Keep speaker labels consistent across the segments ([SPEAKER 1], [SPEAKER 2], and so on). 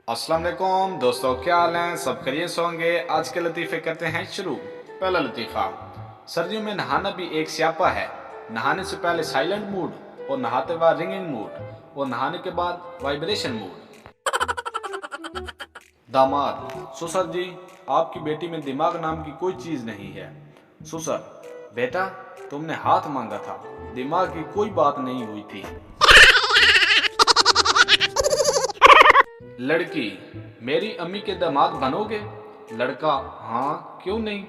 [SPEAKER 1] अस्सलाम वालेकुम दोस्तों, क्या हाल हैं? सब खैरियत से होंगे। आज के लतीफ़े करते हैं शुरू। पहला लतीफ़ा, सर्दियों में नहाना भी एक स्यापा है। नहाने से पहले साइलेंट मूड, और नहाते बाद रिंगिंग मूड, और नहाने के बाद वाइब्रेशन मूड। दामाद, ससुर जी, आपकी बेटी में दिमाग नाम की कोई चीज़ नहीं है। ससुर, बेटा तुमने हाथ मांगा था, दिमाग की कोई बात नहीं हुई थी। लड़की, मेरी अम्मी के दामाद बनोगे? लड़का, हाँ क्यों नहीं,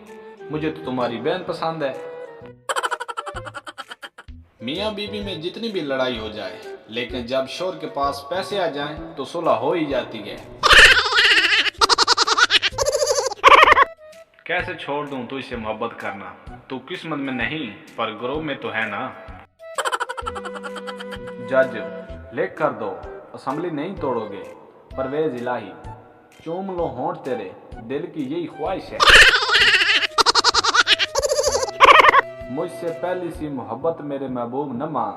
[SPEAKER 1] मुझे तो तुम्हारी बहन पसंद है। मियाँ बीवी में जितनी भी लड़ाई हो जाए, लेकिन जब शोर के पास पैसे आ जाएं तो सुलह हो ही जाती है। कैसे छोड़ दूं तुझसे मोहब्बत करना, तू किस्मत में नहीं पर ग्रोह में तो है ना। जज, लिख कर दो, असेंबली नहीं तोड़ोगे। परवेज इलाही, चूम लो होंठ तेरे, दिल की यही ख्वाहिश है। मुझसे पहली सी मोहब्बत मेरे महबूब न मान।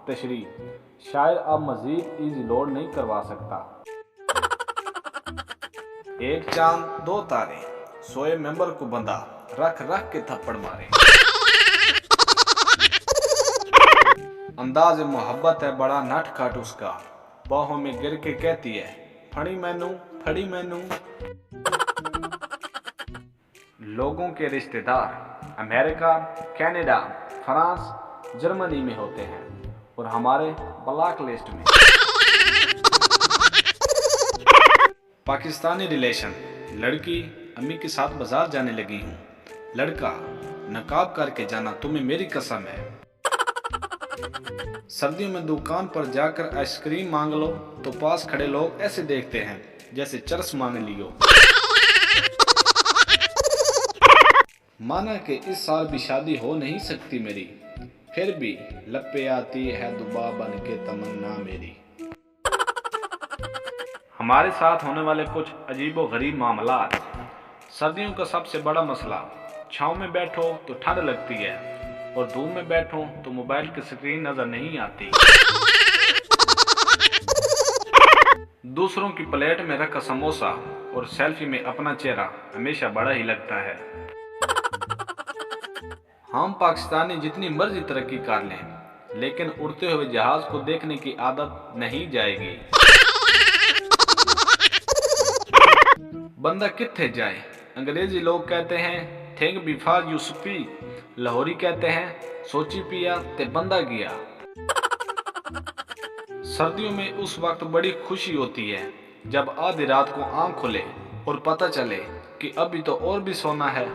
[SPEAKER 1] तशरी, शायर अब मजीद इजी लोड नहीं करवा सकता। एक चांद दो तारे, सोए मेंबर को बंधा, रख रख के थप्पड़ मारे। अंदाज मोहब्बत है बड़ा नट खट उसका, बाहों में गिर के कहती है फड़ी मैनू फड़ी मैनू। लोगों के रिश्तेदार अमेरिका, कनाडा, फ्रांस, जर्मनी में होते हैं और हमारे ब्लैक लिस्ट में। पाकिस्तानी रिलेशन, लड़की, अम्मी के साथ बाजार जाने लगी हूँ। लड़का, नकाब करके जाना, तुम्हें मेरी कसम है। सर्दियों में दुकान पर जाकर आइसक्रीम मांग लो तो पास खड़े लोग ऐसे देखते हैं जैसे चरस मांग लियो। माना कि इस साल भी शादी हो नहीं सकती मेरी, फिर भी लब पे आती है दुआ बन के तमन्ना मेरी। हमारे साथ होने वाले कुछ अजीबो गरीब मामलात। सर्दियों का सबसे बड़ा मसला, छांव में बैठो तो ठंड लगती है और धूप में बैठो तो मोबाइल की स्क्रीन नजर नहीं आती। दूसरों की प्लेट में रखा समोसा और सेल्फी में अपना चेहरा हमेशा बड़ा ही लगता है। हम पाकिस्तानी जितनी मर्जी तरक्की कर लें, लेकिन उड़ते हुए जहाज को देखने की आदत नहीं जाएगी। बंदा कित्थे जाए, अंग्रेजी लोग कहते हैं think before you speak, Lahori कहते हैं सोची पिया ते बंदा गया। सर्दियों में उस वक्त बड़ी खुशी होती है जब आधी रात को आंख खुले और पता चले कि अभी तो और भी सोना है।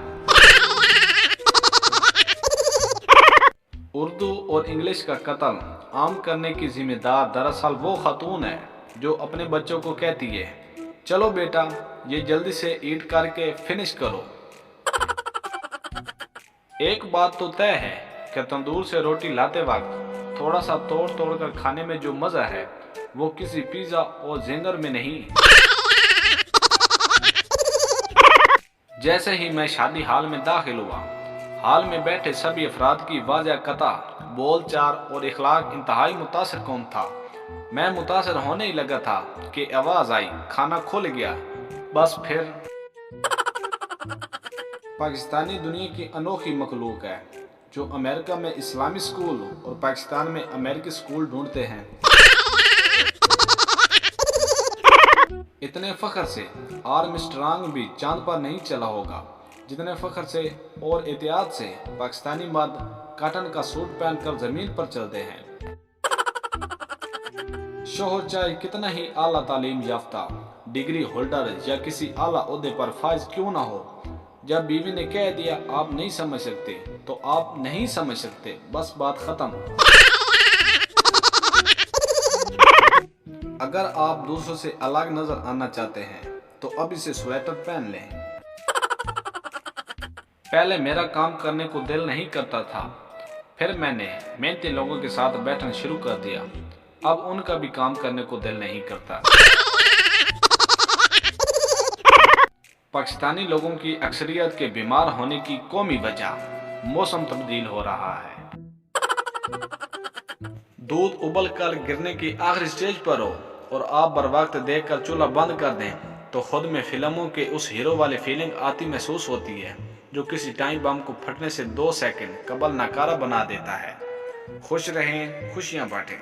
[SPEAKER 1] उर्दू और इंग्लिश का कत्ल आम करने की जिम्मेदार दरअसल वो खातून है जो अपने बच्चों को कहती है चलो बेटा ये जल्दी से ईट करके फिनिश करो। एक बात तो तय है कि तंदूर से रोटी लाते वक्त थोड़ा सा तोड़ तोड़ कर खाने में जो मजा है वो किसी पिज्जा और जिंगर में नहीं। जैसे ही मैं शादी हाल में दाखिल हुआ, हाल में बैठे सभी अफराद की वाज़ह कता, बोलचाल और इखलाक इंतहाई मुतासिर कौन था। मैं मुतासिर होने ही लगा था कि आवाज आई, खाना खुल गया। बस फिर पाकिस्तानी दुनिया की अनोखी मखलूक है जो अमेरिका में इस्लामी स्कूल और पाकिस्तान में अमेरिकी स्कूल ढूंढते हैं। इतने फख्र से आर्मस्ट्रांग भी चांद पर नहीं चला होगा जितने फख्र से और एहतियात से पाकिस्तानी मर्द कॉटन का सूट पहनकर जमीन पर चलते हैं। शोहर चाहे कितना ही आला तालीम याफ्ता, डिग्री होल्डर या किसी आला ओहदे पर फाइज क्यों ना हो, जब बीवी ने कह दिया आप नहीं समझ सकते तो आप नहीं समझ सकते, बस बात खत्म। अगर आप दूसरों से अलग नजर आना चाहते हैं तो अभी से स्वेटर पहन लें। पहले मेरा काम करने को दिल नहीं करता था, फिर मैंने मेहनती लोगों के साथ बैठना शुरू कर दिया, अब उनका भी काम करने को दिल नहीं करता। पाकिस्तानी लोगों की अक्सरियत के बीमार होने की कौमी वजह मौसम तब्दील हो रहा है। दूध उबल कर गिरने की आखिरी स्टेज पर हो और आप बर वक्त देख कर चूल्हा बंद कर दें तो खुद में फिल्मों के उस हीरो वाली फीलिंग आती महसूस होती है जो किसी टाइम बम को फटने से 2 सेकंड कबल नकारा बना देता है। खुश रहें, खुशियां बांटें।